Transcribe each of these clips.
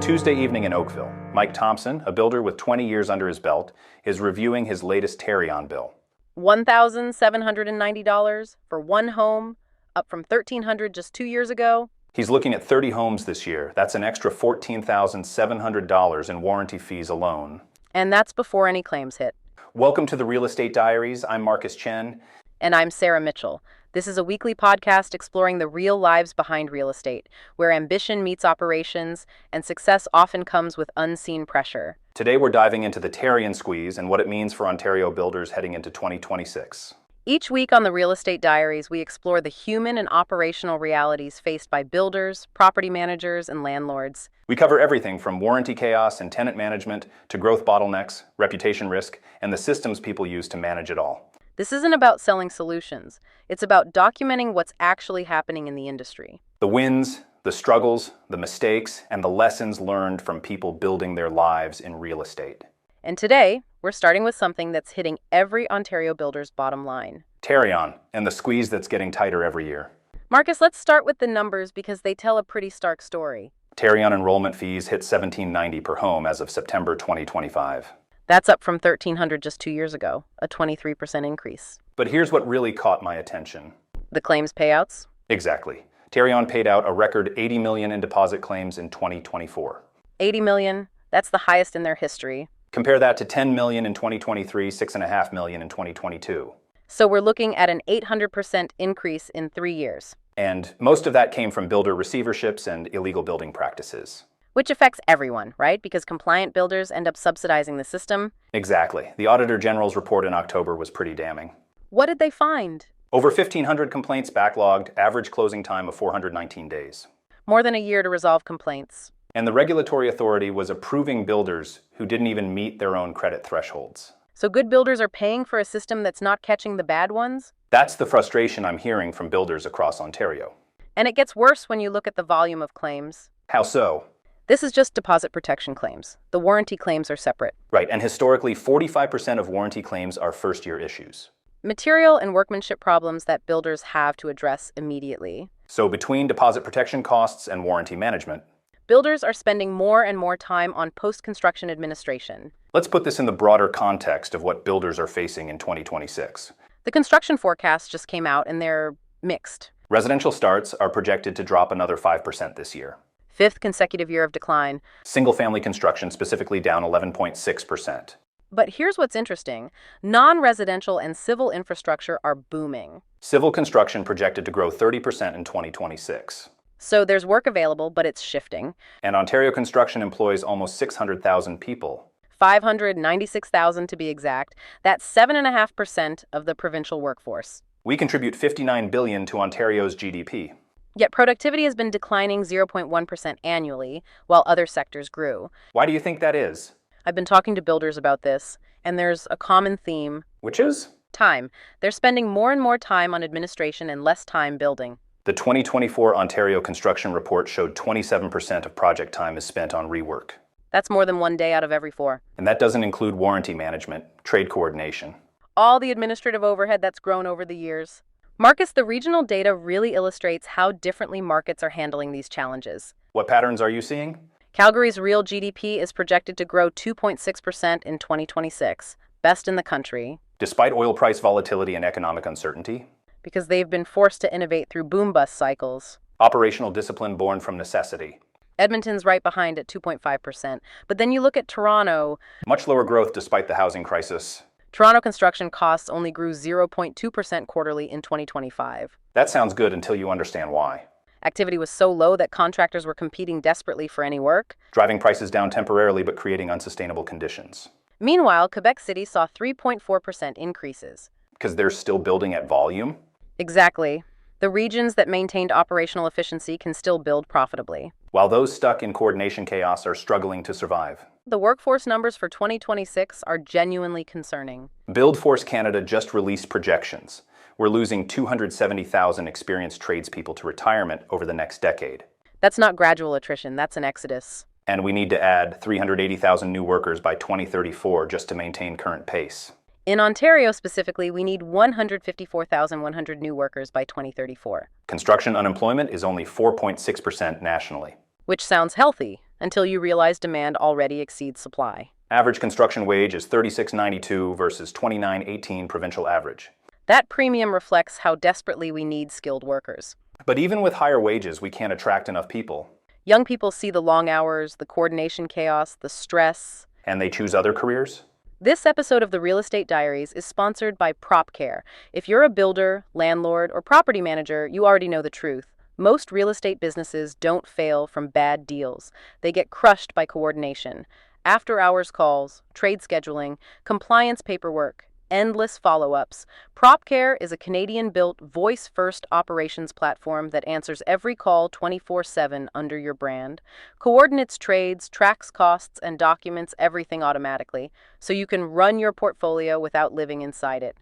Tuesday evening in Oakville, Mike Thompson, a builder with 20 years under his belt, is reviewing his latest Tarion bill. $1,790 for one home, up from $1,300 just 2 years ago. He's looking at 30 homes this year. That's an extra $14,700 in warranty fees alone. And that's before any claims hit. Welcome to the Real Estate Diaries. I'm Marcus Chen. And I'm Sarah Mitchell. This is a weekly podcast exploring the real lives behind real estate, where ambition meets operations and success often comes with unseen pressure. Today we're diving into the Tarion squeeze and what it means for Ontario builders heading into 2026. Each week on the Real Estate Diaries, we explore the human and operational realities faced by builders, property managers, and landlords. We cover everything from warranty chaos and tenant management to growth bottlenecks, reputation risk, and the systems people use to manage it all. This isn't about selling solutions. It's about documenting what's actually happening in the industry. The wins, the struggles, the mistakes, and the lessons learned from people building their lives in real estate. And today, we're starting with something that's hitting every Ontario builder's bottom line. Tarion, and the squeeze that's getting tighter every year. Marcus, let's start with the numbers because they tell a pretty stark story. Tarion enrollment fees hit $1,790 per home as of September 2025. That's up from $1,300 just 2 years ago, a 23% increase. But here's what really caught my attention. The claims payouts? Exactly. Tarion paid out a record $80 million in deposit claims in 2024. $80 million? That's the highest in their history. Compare that to $10 million in 2023, $6.5 million in 2022. So we're looking at an 800% increase in 3 years. And most of that came from builder receiverships and illegal building practices. Which affects everyone, right? Because compliant builders end up subsidizing the system. Exactly. The Auditor General's report in October was pretty damning. What did they find? Over 1,500 complaints backlogged, average closing time of 419 days. More than a year to resolve complaints. And the regulatory authority was approving builders who didn't even meet their own credit thresholds. So good builders are paying for a system that's not catching the bad ones? That's the frustration I'm hearing from builders across Ontario. And it gets worse when you look at the volume of claims. How so? This is just deposit protection claims. The warranty claims are separate. Right, and historically, 45% of warranty claims are first-year issues. Material and workmanship problems that builders have to address immediately. So between deposit protection costs and warranty management, builders are spending more and more time on post-construction administration. Let's put this in the broader context of what builders are facing in 2026. The construction forecasts just came out and they're mixed. Residential starts are projected to drop another 5% this year. Fifth consecutive year of decline. Single-family construction specifically down 11.6%. But here's what's interesting. Non-residential and civil infrastructure are booming. Civil construction projected to grow 30% in 2026. So there's work available, but it's shifting. And Ontario construction employs almost 600,000 people. 596,000 to be exact. That's 7.5% of the provincial workforce. We contribute $59 billion to Ontario's GDP. Yet productivity has been declining 0.1% annually, while other sectors grew. Why do you think that is? I've been talking to builders about this, and there's a common theme. Which is? Time. They're spending more and more time on administration and less time building. The 2024 Ontario Construction Report showed 27% of project time is spent on rework. That's more than 1 day out of every 4. And that doesn't include warranty management, trade coordination. All the administrative overhead that's grown over the years. Marcus, the regional data really illustrates how differently markets are handling these challenges. What patterns are you seeing? Calgary's real GDP is projected to grow 2.6% in 2026, best in the country. Despite oil price volatility and economic uncertainty? Because they've been forced to innovate through boom-bust cycles. Operational discipline born from necessity. Edmonton's right behind at 2.5%. But then you look at Toronto. Much lower growth despite the housing crisis. Toronto construction costs only grew 0.2% quarterly in 2025. That sounds good until you understand why. Activity was so low that contractors were competing desperately for any work, driving prices down temporarily but creating unsustainable conditions. Meanwhile, Quebec City saw 3.4% increases. Because they're still building at volume? Exactly. The regions that maintained operational efficiency can still build profitably, while those stuck in coordination chaos are struggling to survive. The workforce numbers for 2026 are genuinely concerning. BuildForce Canada just released projections. We're losing 270,000 experienced tradespeople to retirement over the next decade. That's not gradual attrition, that's an exodus. And we need to add 380,000 new workers by 2034 just to maintain current pace. In Ontario specifically, we need 154,100 new workers by 2034. Construction unemployment is only 4.6% nationally. Which sounds healthy. until you realize demand already exceeds supply. Average construction wage is $36.92 versus $29.18 provincial average. That premium reflects how desperately we need skilled workers. But even with higher wages, we can't attract enough people. Young people see the long hours, the coordination chaos, the stress. And they choose other careers? This episode of the Real Estate Diaries is sponsored by PropCare. If you're a builder, landlord, or property manager, you already know the truth. Most real estate businesses don't fail from bad deals. They get crushed by coordination. After-hours calls, trade scheduling, compliance paperwork, endless follow-ups. PropCare is a Canadian-built, voice-first operations platform that answers every call 24/7 under your brand, coordinates trades, tracks costs, and documents everything automatically, so you can run your portfolio without living inside it.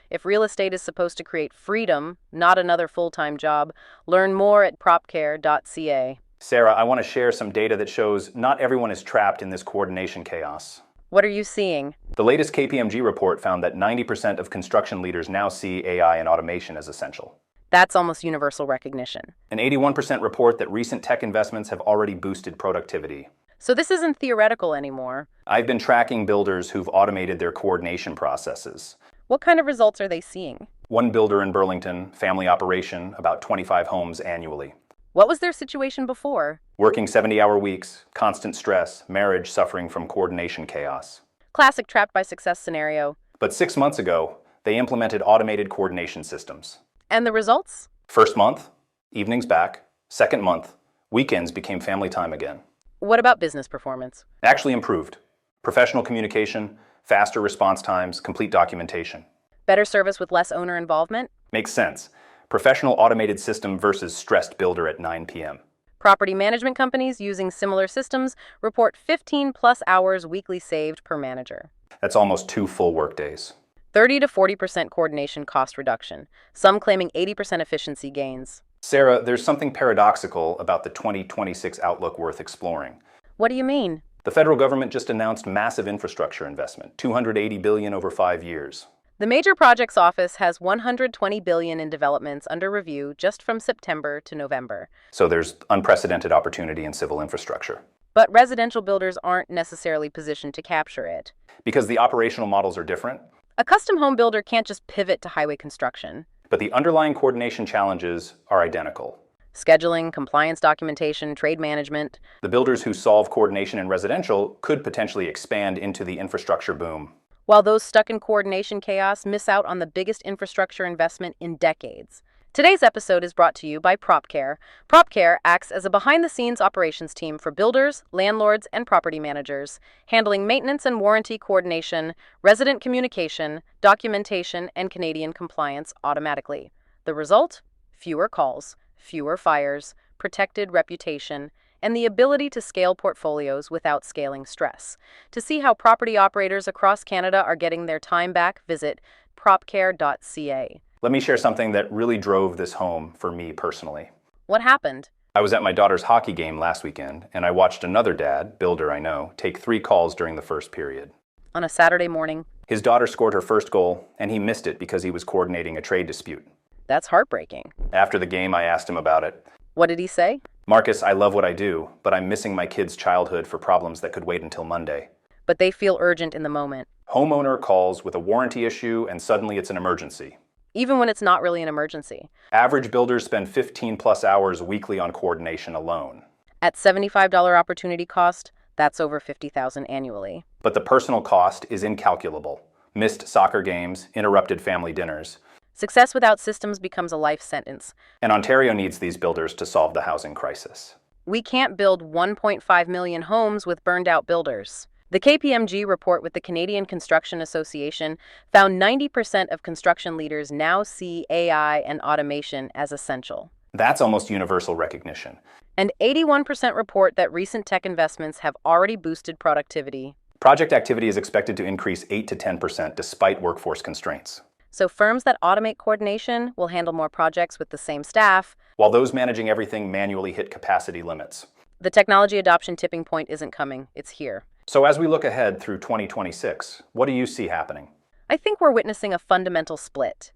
If real estate is supposed to create freedom, not another full-time job, learn more at propcare.ca. Sarah, I want to share some data that shows not everyone is trapped in this coordination chaos. What are you seeing? The latest KPMG report found that 90% of construction leaders now see AI and automation as essential. That's almost universal recognition. An 81% report that recent tech investments have already boosted productivity. So this isn't theoretical anymore. I've been tracking builders who've automated their coordination processes. What kind of results are they seeing? One builder in Burlington, family operation, about 25 homes annually. What was their situation before? Working 70-hour weeks, constant stress, marriage suffering from coordination chaos. Classic trapped by success scenario. But 6 months ago, they implemented automated coordination systems. And the results? First month, evenings back. Second month, weekends became family time again. What about business performance? Actually improved. Professional communication, faster response times, complete documentation. Better service with less owner involvement? Makes sense. Professional automated system versus stressed builder at 9 p.m. Property management companies using similar systems report 15 plus hours weekly saved per manager. That's almost 2 full workdays. 30 to 40% coordination cost reduction, some claiming 80% efficiency gains. Sarah, there's something paradoxical about the 2026 outlook worth exploring. What do you mean? The federal government just announced massive infrastructure investment, $280 billion over 5 years. The Major Projects Office has $120 billion in developments under review just from September to November. So there's unprecedented opportunity in civil infrastructure. But residential builders aren't necessarily positioned to capture it. Because the operational models are different, A custom home builder can't just pivot to highway construction. but the underlying coordination challenges are identical. Scheduling, compliance documentation, trade management. The builders who solve coordination in residential could potentially expand into the infrastructure boom. While those stuck in coordination chaos miss out on the biggest infrastructure investment in decades. Today's episode is brought to you by PropCare. PropCare acts as a behind-the-scenes operations team for builders, landlords, and property managers, handling maintenance and warranty coordination, resident communication, documentation, and Canadian compliance automatically. The result? Fewer calls, fewer fires, protected reputation, and the ability to scale portfolios without scaling stress. To see how property operators across Canada are getting their time back, visit propcare.ca. Let me share something that really drove this home for me personally. What happened? I was at my daughter's hockey game last weekend, and I watched another dad, builder I know, take 3 calls during the first period. On a Saturday morning? His daughter scored her first goal, and he missed it because he was coordinating a trade dispute. That's heartbreaking. After the game, I asked him about it. What did he say? Marcus, I love what I do, but I'm missing my kids' childhood for problems that could wait until Monday. But they feel urgent in the moment. Homeowner calls with a warranty issue, and suddenly it's an emergency. Even when it's not really an emergency. Average builders spend 15 plus hours weekly on coordination alone. At $75 opportunity cost, that's over $50,000 annually. But the personal cost is incalculable. Missed soccer games, interrupted family dinners. Success without systems becomes a life sentence. And Ontario needs these builders to solve the housing crisis. We can't build 1.5 million homes with burned-out builders. The KPMG report with the Canadian Construction Association found 90% of construction leaders now see AI and automation as essential. That's almost universal recognition. And 81% report that recent tech investments have already boosted productivity. Project activity is expected to increase 8 to 10% despite workforce constraints. So firms that automate coordination will handle more projects with the same staff, while those managing everything manually hit capacity limits. The technology adoption tipping point isn't coming, it's here. So as we look ahead through 2026, what do you see happening? I think we're witnessing a fundamental split.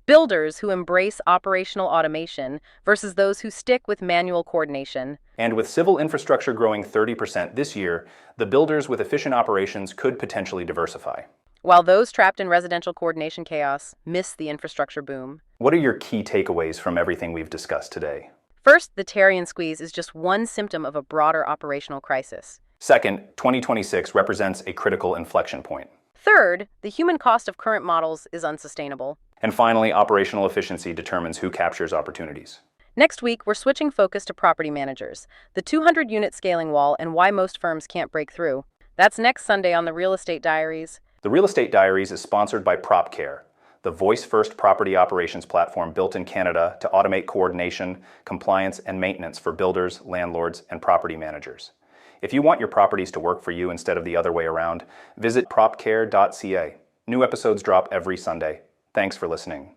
builders who embrace operational automation versus those who stick with manual coordination. And with civil infrastructure growing 30% this year, the builders with efficient operations could potentially diversify. While those trapped in residential coordination chaos miss the infrastructure boom. What are your key takeaways from everything we've discussed today? First, the Tarion squeeze is just one symptom of a broader operational crisis. Second, 2026 represents a critical inflection point. Third, the human cost of current models is unsustainable. And finally, operational efficiency determines who captures opportunities. Next week, we're switching focus to property managers, the 200-unit scaling wall, and why most firms can't break through. That's next Sunday on the Real Estate Diaries. The Real Estate Diaries is sponsored by PropCare, the voice-first property operations platform built in Canada to automate coordination, compliance, and maintenance for builders, landlords, and property managers. If you want your properties to work for you instead of the other way around, visit propcare.ca. New episodes drop every Sunday. Thanks for listening.